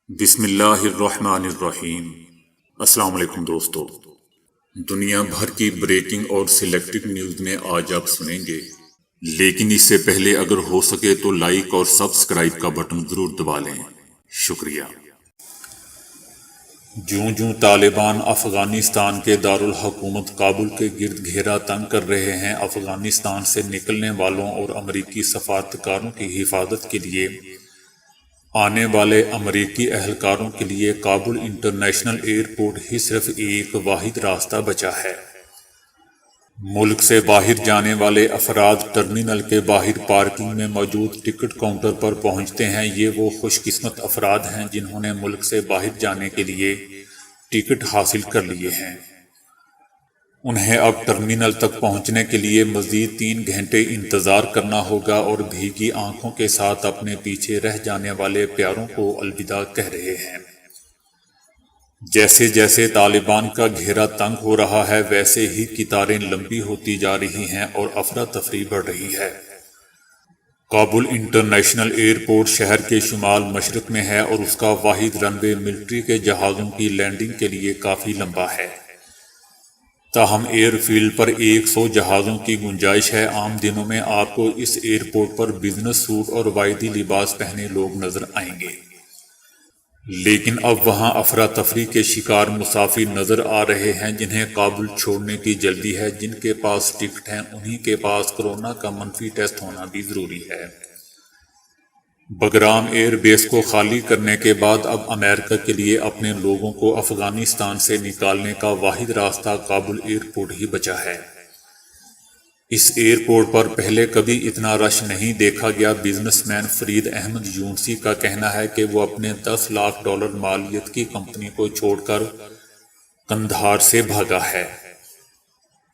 بسم اللہ الرحمن الرحیم۔ السلام علیکم دوستو، دنیا بھر کی بریکنگ اور سلیکٹڈ نیوز میں آج آپ سنیں گے، لیکن اس سے پہلے اگر ہو سکے تو لائک اور سبسکرائب کا بٹن ضرور دبا لیں۔ شکریہ۔ جوں جوں طالبان افغانستان کے دارالحکومت کابل کے گرد گھیرا تنگ کر رہے ہیں، افغانستان سے نکلنے والوں اور امریکی سفارتکاروں کی حفاظت کے لیے آنے والے امریکی اہلکاروں کے لیے کابل انٹرنیشنل ایئرپورٹ ہی صرف ایک واحد راستہ بچا ہے۔ ملک سے باہر جانے والے افراد ٹرمینل کے باہر پارکنگ میں موجود ٹکٹ کاؤنٹر پر پہنچتے ہیں۔ یہ وہ خوش قسمت افراد ہیں جنہوں نے ملک سے باہر جانے کے لیے ٹکٹ حاصل کر لیے ہیں۔ انہیں اب ٹرمینل تک پہنچنے کے لیے مزید 3 گھنٹے انتظار کرنا ہوگا اور بھیگی آنکھوں کے ساتھ اپنے پیچھے رہ جانے والے پیاروں کو الوداع کہہ رہے ہیں۔ جیسے جیسے طالبان کا گھیرا تنگ ہو رہا ہے، ویسے ہی قطاریں لمبی ہوتی جا رہی ہیں اور افراتفری بڑھ رہی ہے۔ کابل انٹرنیشنل ایئرپورٹ شہر کے شمال مشرق میں ہے اور اس کا واحد رن وے ملٹری کے جہازوں کی لینڈنگ کے لیے کافی لمبا ہے۔ تاہم ایئر فیلڈ پر 100 جہازوں کی گنجائش ہے۔ عام دنوں میں آپ کو اس ایئرپورٹ پر بزنس سوٹ اور واحدی لباس پہنے لوگ نظر آئیں گے، لیکن اب وہاں افراتفری کے شکار مسافر نظر آ رہے ہیں جنہیں کابل چھوڑنے کی جلدی ہے۔ جن کے پاس ٹکٹ ہیں انہی کے پاس کورونا کا منفی ٹیسٹ ہونا بھی ضروری ہے۔ بگرام ایئر بیس کو خالی کرنے کے بعد اب امریکہ کے لیے اپنے لوگوں کو افغانستان سے نکالنے کا واحد راستہ کابل ایئرپورٹ ہی بچا ہے۔ اس ایئرپورٹ پر پہلے کبھی اتنا رش نہیں دیکھا گیا۔ بزنس مین فرید احمد یونسی کا کہنا ہے کہ وہ اپنے $10 لاکھ مالیت کی کمپنی کو چھوڑ کر قندھار سے بھاگا ہے،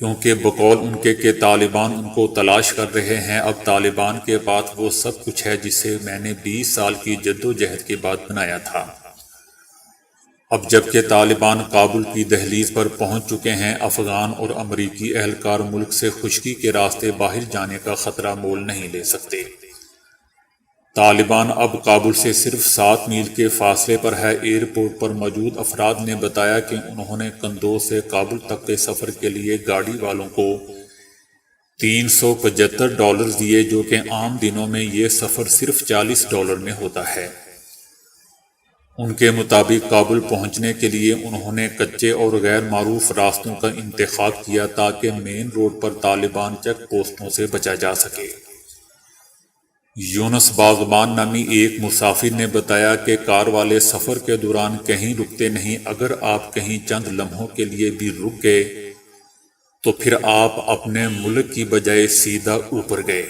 کیونکہ بقول ان کے کہ طالبان ان کو تلاش کر رہے ہیں۔ اب طالبان کے پاس وہ سب کچھ ہے جسے میں نے 20 سال کی جدوجہد کے بعد بنایا تھا۔ اب جبکہ طالبان کابل کی دہلیز پر پہنچ چکے ہیں، افغان اور امریکی اہلکار ملک سے خشکی کے راستے باہر جانے کا خطرہ مول نہیں لے سکتے۔ طالبان اب کابل سے صرف 7 میل کے فاصلے پر ہے۔ ایئرپورٹ پر موجود افراد نے بتایا کہ انہوں نے قندوز سے کابل تک کے سفر کے لیے گاڑی والوں کو $375 دیے، جو کہ عام دنوں میں یہ سفر صرف $40 میں ہوتا ہے۔ ان کے مطابق کابل پہنچنے کے لیے انہوں نے کچے اور غیر معروف راستوں کا انتخاب کیا تاکہ مین روڈ پر طالبان چیک پوسٹوں سے بچا جا سکے۔ یونس باغبان نامی ایک مسافر نے بتایا کہ کار والے سفر کے دوران کہیں رکتے نہیں۔ اگر آپ کہیں چند لمحوں کے لیے بھی رک گئے تو پھر آپ اپنے ملک کی بجائے سیدھا اوپر گئے۔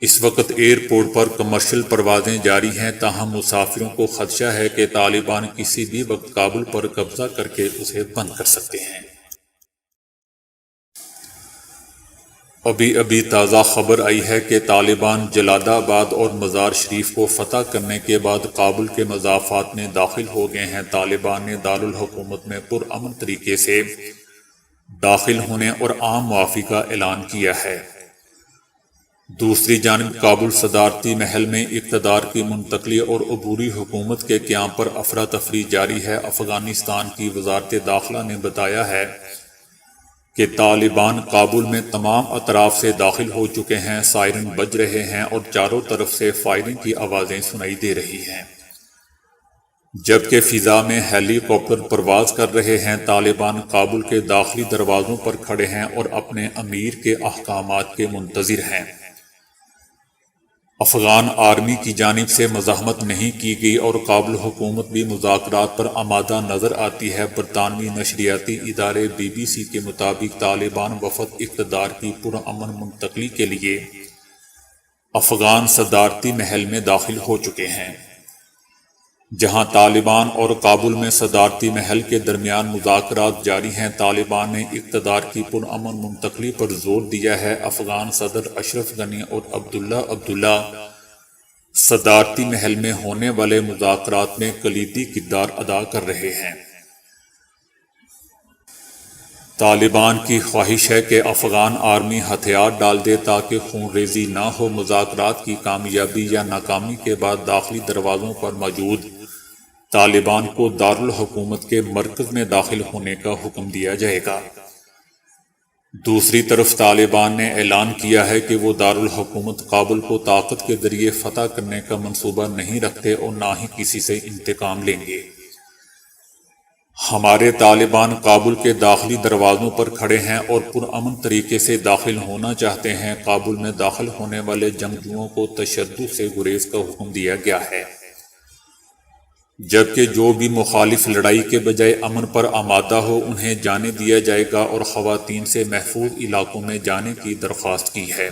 اس وقت ایئرپورٹ پر کمرشل پروازیں جاری ہیں، تاہم مسافروں کو خدشہ ہے کہ طالبان کسی بھی وقت کابل پر قبضہ کر کے اسے بند کر سکتے ہیں۔ ابھی تازہ خبر آئی ہے کہ طالبان جلال آباد اور مزار شریف کو فتح کرنے کے بعد کابل کے مضافات میں داخل ہو گئے ہیں۔ طالبان نے دارالحکومت میں پرامن طریقے سے داخل ہونے اور عام معافی کا اعلان کیا ہے۔ دوسری جانب کابل صدارتی محل میں اقتدار کی منتقلی اور عبوری حکومت کے قیام پر افراتفری جاری ہے۔ افغانستان کی وزارت داخلہ نے بتایا ہے کہ طالبان کابل میں تمام اطراف سے داخل ہو چکے ہیں۔ سائرن بج رہے ہیں اور چاروں طرف سے فائرنگ کی آوازیں سنائی دے رہی ہیں، جبکہ فضا میں ہیلی کاپٹر پرواز کر رہے ہیں۔ طالبان کابل کے داخلی دروازوں پر کھڑے ہیں اور اپنے امیر کے احکامات کے منتظر ہیں۔ افغان آرمی کی جانب سے مزاحمت نہیں کی گئی اور کابل حکومت بھی مذاکرات پر آمادہ نظر آتی ہے۔ برطانوی نشریاتی ادارے BBC کے مطابق طالبان وفد اقتدار کی پرامن منتقلی کے لیے افغان صدارتی محل میں داخل ہو چکے ہیں، جہاں طالبان اور کابل میں صدارتی محل کے درمیان مذاکرات جاری ہیں۔ طالبان نے اقتدار کی پرامن منتقلی پر زور دیا ہے۔ افغان صدر اشرف غنی اور عبداللہ صدارتی محل میں ہونے والے مذاکرات میں کلیدی کردار ادا کر رہے ہیں۔ طالبان کی خواہش ہے کہ افغان آرمی ہتھیار ڈال دے تاکہ خون ریزی نہ ہو۔ مذاکرات کی کامیابی یا ناکامی کے بعد داخلی دروازوں پر موجود طالبان کو دارالحکومت کے مرکز میں داخل ہونے کا حکم دیا جائے گا۔ دوسری طرف طالبان نے اعلان کیا ہے کہ وہ دارالحکومت کابل کو طاقت کے ذریعے فتح کرنے کا منصوبہ نہیں رکھتے اور نہ ہی کسی سے انتقام لیں گے۔ ہمارے طالبان کابل کے داخلی دروازوں پر کھڑے ہیں اور پرامن طریقے سے داخل ہونا چاہتے ہیں۔ کابل میں داخل ہونے والے جنگجوؤں کو تشدد سے گریز کا حکم دیا گیا ہے، جبکہ جو بھی مخالف لڑائی کے بجائے امن پر آمادہ ہو انہیں جانے دیا جائے گا اور خواتین سے محفوظ علاقوں میں جانے کی درخواست کی ہے۔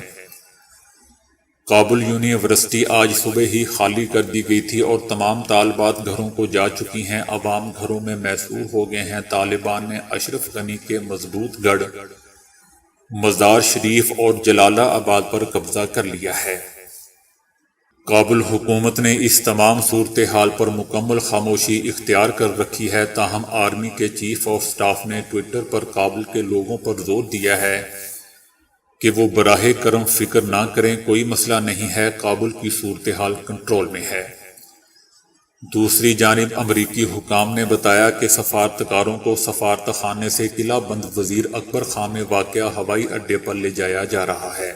کابل یونیورسٹی آج صبح ہی خالی کر دی گئی تھی اور تمام طالبات گھروں کو جا چکی ہیں۔ عوام گھروں میں محصور ہو گئے ہیں۔ طالبان نے اشرف غنی کے مضبوط گڑھ مزار شریف اور جلالہ آباد پر قبضہ کر لیا ہے۔ کابل حکومت نے اس تمام صورتحال پر مکمل خاموشی اختیار کر رکھی ہے، تاہم آرمی کے چیف آف سٹاف نے ٹوئٹر پر کابل کے لوگوں پر زور دیا ہے کہ وہ براہ کرم فکر نہ کریں، کوئی مسئلہ نہیں ہے، کابل کی صورتحال کنٹرول میں ہے۔ دوسری جانب امریکی حکام نے بتایا کہ سفارتکاروں کو سفارت خانے سے قلعہ بند وزیر اکبر خان میں واقع ہوائی اڈے پر لے جایا جا رہا ہے۔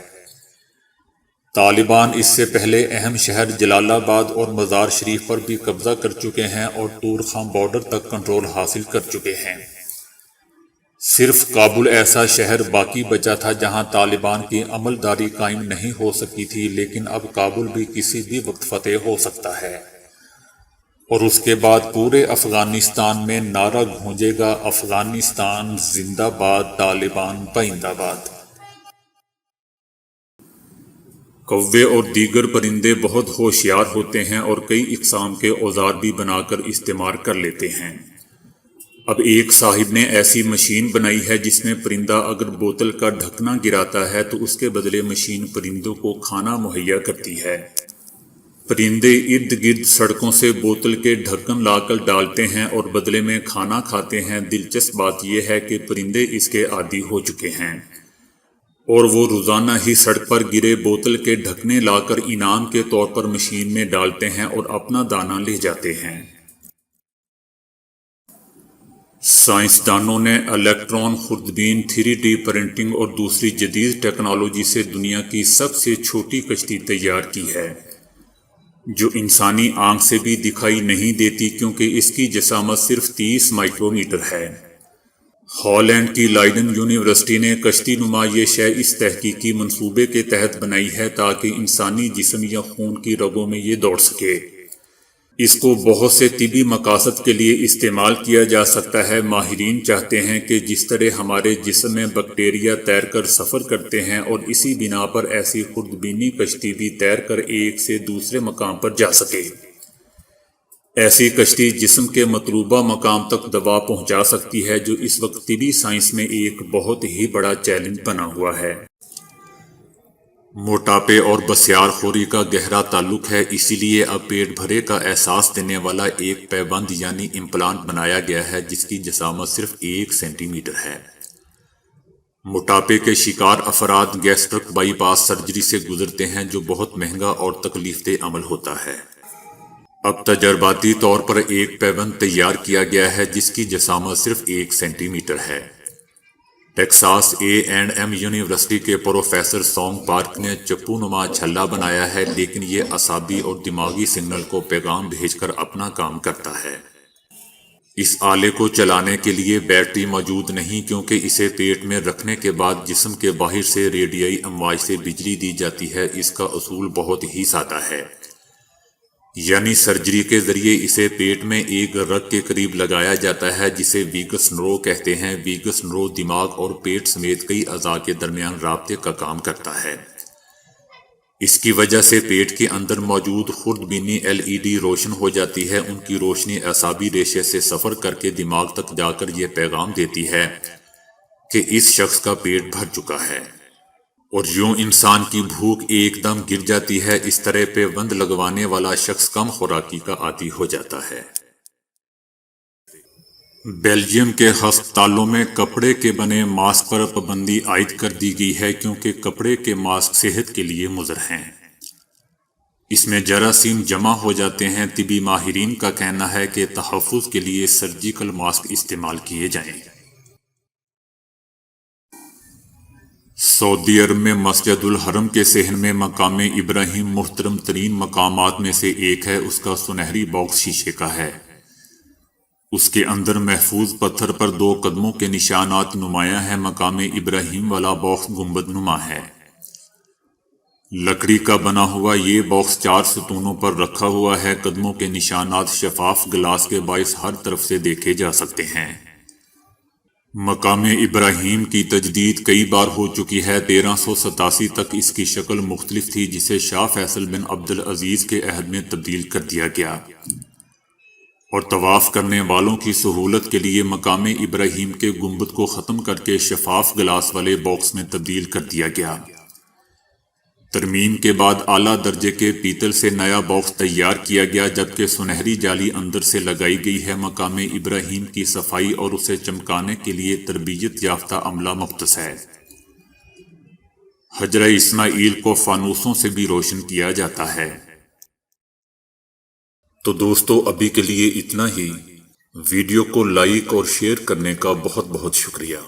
طالبان اس سے پہلے اہم شہر جلال آباد اور مزار شریف پر بھی قبضہ کر چکے ہیں اور تورخم بارڈر تک کنٹرول حاصل کر چکے ہیں۔ صرف کابل ایسا شہر باقی بچا تھا جہاں طالبان کی عملداری قائم نہیں ہو سکی تھی، لیکن اب کابل بھی کسی بھی وقت فتح ہو سکتا ہے اور اس کے بعد پورے افغانستان میں نعرہ گونجے گا، افغانستان زندہ باد، طالبان پائندہ باد۔ کوے اور دیگر پرندے بہت ہوشیار ہوتے ہیں اور کئی اقسام کے اوزار بھی بنا کر استعمال کر لیتے ہیں۔ اب ایک صاحب نے ایسی مشین بنائی ہے جس میں پرندہ اگر بوتل کا ڈھکنا گراتا ہے تو اس کے بدلے مشین پرندوں کو کھانا مہیا کرتی ہے۔ پرندے ارد گرد سڑکوں سے بوتل کے ڈھکن لا کر ڈالتے ہیں اور بدلے میں کھانا کھاتے ہیں۔ دلچسپ بات یہ ہے کہ پرندے اس کے عادی ہو چکے ہیں اور وہ روزانہ ہی سڑک پر گرے بوتل کے ڈھکنے لا کر انعام کے طور پر مشین میں ڈالتے ہیں اور اپنا دانہ لے جاتے ہیں۔ سائنسدانوں نے الیکٹران خوردبین 3D پرنٹنگ اور دوسری جدید ٹیکنالوجی سے دنیا کی سب سے چھوٹی کشتی تیار کی ہے، جو انسانی آنکھ سے بھی دکھائی نہیں دیتی کیونکہ اس کی جسامت صرف 30 مائکرومیٹر ہے۔ ہالینڈ کی لائڈن یونیورسٹی نے کشتی نما یہ شے اس تحقیقی منصوبے کے تحت بنائی ہے تاکہ انسانی جسم یا خون کی رگوں میں یہ دوڑ سکے۔ اس کو بہت سے طبی مقاصد کے لیے استعمال کیا جا سکتا ہے۔ ماہرین چاہتے ہیں کہ جس طرح ہمارے جسم میں بیکٹیریا تیر کر سفر کرتے ہیں اور اسی بنا پر ایسی خوردبینی کشتی بھی تیر کر ایک سے دوسرے مقام پر جا سکے۔ ایسی کشتی جسم کے مطلوبہ مقام تک دوا پہنچا سکتی ہے، جو اس وقت طبی سائنس میں ایک بہت ہی بڑا چیلنج بنا ہوا ہے۔ موٹاپے اور بسیار خوری کا گہرا تعلق ہے، اسی لیے اب پیٹ بھرے کا احساس دینے والا ایک پیبند یعنی امپلانٹ بنایا گیا ہے جس کی جسامت صرف 1 سینٹی میٹر ہے۔ موٹاپے کے شکار افراد گیسٹرک بائی پاس سرجری سے گزرتے ہیں جو بہت مہنگا اور تکلیف دہ عمل ہوتا ہے۔ اب تجرباتی طور پر ایک پیبند تیار کیا گیا ہے جس کی جسامت صرف 1 سینٹی میٹر ہے۔ ٹیکساس A&M یونیورسٹی کے پروفیسر سونگ پارک نے چپو نما چھلا بنایا ہے، لیکن یہ اعصابی اور دماغی سگنل کو پیغام بھیج کر اپنا کام کرتا ہے۔ اس آلے کو چلانے کے لیے بیٹری موجود نہیں کیونکہ اسے پیٹ میں رکھنے کے بعد جسم کے باہر سے ریڈیائی امواج سے بجلی دی جاتی ہے۔ اس کا اصول بہت ہی سادہ ہے، یعنی سرجری کے ذریعے اسے پیٹ میں ایک رگ کے قریب لگایا جاتا ہے جسے ویگس نرو کہتے ہیں۔ ویگس نرو دماغ اور پیٹ سمیت کئی اعضاء کے درمیان رابطے کا کام کرتا ہے۔ اس کی وجہ سے پیٹ کے اندر موجود خوردبینی LED روشن ہو جاتی ہے۔ ان کی روشنی اعصابی ریشے سے سفر کر کے دماغ تک جا کر یہ پیغام دیتی ہے کہ اس شخص کا پیٹ بھر چکا ہے، اور یوں انسان کی بھوک ایک دم گر جاتی ہے۔ اس طرح پیوند لگوانے والا شخص کم خوراکی کا عادی ہو جاتا ہے۔ بیلجیم کے ہسپتالوں میں کپڑے کے بنے ماسک پر پابندی عائد کر دی گئی ہے کیونکہ کپڑے کے ماسک صحت کے لیے مضر ہیں۔ اس میں جراثیم جمع ہو جاتے ہیں۔ طبی ماہرین کا کہنا ہے کہ تحفظ کے لیے سرجیکل ماسک استعمال کیے جائیں۔ سعودی عرب میں مسجد الحرم کے صحن میں مقام ابراہیم محترم ترین مقامات میں سے ایک ہے۔ اس کا سنہری باکس شیشے کا ہے۔ اس کے اندر محفوظ پتھر پر 2 قدموں کے نشانات نمایاں ہیں۔ مقام ابراہیم والا باکس گنبد نما ہے۔ لکڑی کا بنا ہوا یہ باکس 4 ستونوں پر رکھا ہوا ہے۔ قدموں کے نشانات شفاف گلاس کے باعث ہر طرف سے دیکھے جا سکتے ہیں۔ مقام ابراہیم کی تجدید کئی بار ہو چکی ہے۔ 1387 تک اس کی شکل مختلف تھی، جسے شاہ فیصل بن عبدالعزیز کے عہد میں تبدیل کر دیا گیا، اور طواف کرنے والوں کی سہولت کے لیے مقام ابراہیم کے گنبد کو ختم کر کے شفاف گلاس والے باکس میں تبدیل کر دیا گیا۔ ترمیم کے بعد اعلیٰ درجے کے پیتل سے نیا باکس تیار کیا گیا، جبکہ سنہری جالی اندر سے لگائی گئی ہے۔ مقام ابراہیم کی صفائی اور اسے چمکانے کے لیے تربیت یافتہ عملہ مختص ہے۔ حجرہ اسماعیل کو فانوسوں سے بھی روشن کیا جاتا ہے۔ تو دوستو، ابھی کے لیے اتنا ہی۔ ویڈیو کو لائک اور شیئر کرنے کا بہت بہت شکریہ۔